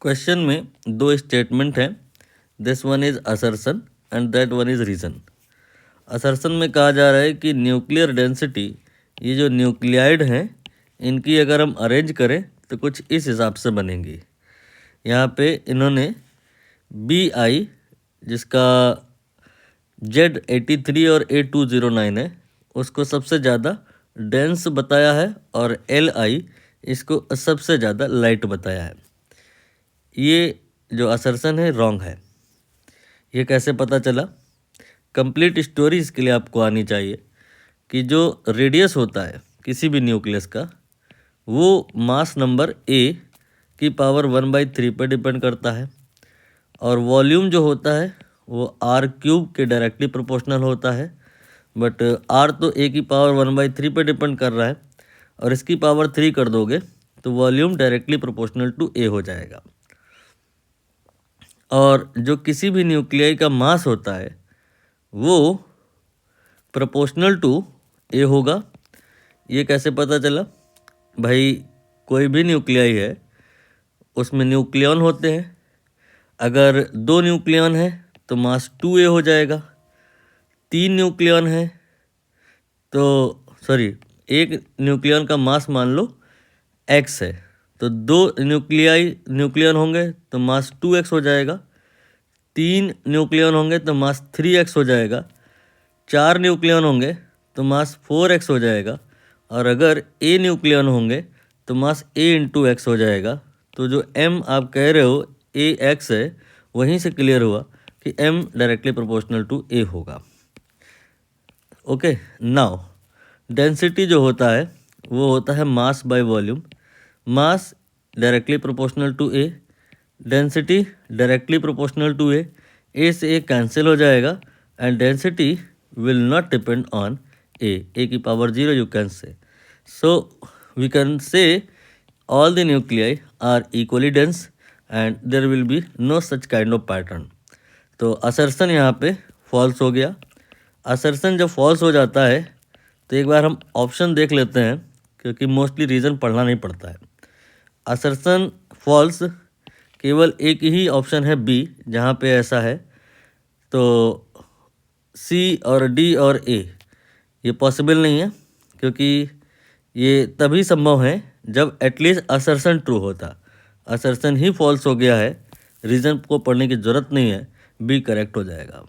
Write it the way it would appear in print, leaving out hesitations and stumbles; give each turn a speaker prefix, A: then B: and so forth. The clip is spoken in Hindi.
A: क्वेश्चन में दो स्टेटमेंट हैं, this one is assertion and that one is reason. Assertion में कहा जा रहा है कि न्यूक्लियर डेंसिटी, ये जो न्यूक्लियाइड हैं इनकी अगर हम अरेंज करें तो कुछ इस हिसाब से बनेंगी। यहाँ पे इन्होंने BI जिसका Z83 और A209 है उसको सबसे ज़्यादा डेंस बताया है और LI इसको सबसे ज़्यादा लाइट बताया है। ये जो असर्शन है रॉन्ग है। ये कैसे पता चला? कंप्लीट स्टोरी इसके लिए आपको आनी चाहिए कि जो रेडियस होता है किसी भी न्यूक्लियस का वो मास नंबर A की पावर 1/3 पर डिपेंड करता है और वॉल्यूम जो होता है वो R³ के डायरेक्टली प्रोपोर्शनल होता है। बट R तो A की पावर 1/3 पर डिपेंड कर रहा है और इसकी पावर 3 कर दोगे तो volume directly proportional to A हो जाएगा। और जो किसी भी न्यूक्लियाई का मास होता है वो प्रोपोर्शनल टू A होगा। ये कैसे पता चला? भाई कोई भी न्यूक्लियाई है उसमें न्यूक्लियन होते हैं। अगर 2 न्यूक्लियन है तो मास 2A हो जाएगा। 3 न्यूक्लियन है तो एक न्यूक्लियन का मास मान लो X है तो 2 न्यूक्लियन होंगे तो मास 2X हो जाएगा। 3 न्यूक्लियन होंगे तो मास 3X हो जाएगा। 4 न्यूक्लियन होंगे तो मास 4X हो जाएगा और अगर A न्यूक्लियन होंगे तो मास A × X हो जाएगा। तो जो M आप कह रहे हो AX है, वहीं से क्लियर हुआ कि M directly proportional to A होगा। ओके, नाउ डेंसिटी जो होता है वो होता है mass by volume. Mass directly proportional to A, density directly proportional to A से A कैंसिल हो जाएगा and density will not depend on A की power 0 you can say. So we can say all the nuclei are equally dense and there will be no such kind of pattern। तो असर्शन यहाँ पे फॉल्स हो गया। असर्शन जब फॉल्स हो जाता है तो एक बार हम ऑप्शन देख लेते हैं क्योंकि मोस्टली रीज़न पढ़ना नहीं पड़ता है। असर्शन फॉल्स केवल एक ही ऑप्शन है B जहाँ पे ऐसा है, तो C और D और A ये पॉसिबल नहीं है क्योंकि ये तभी संभव है जब एटलीस्ट असर्शन ट्रू होता। असर्शन ही फॉल्स हो गया है, रीज़न को पढ़ने की ज़रूरत नहीं है, B करेक्ट हो जाएगा।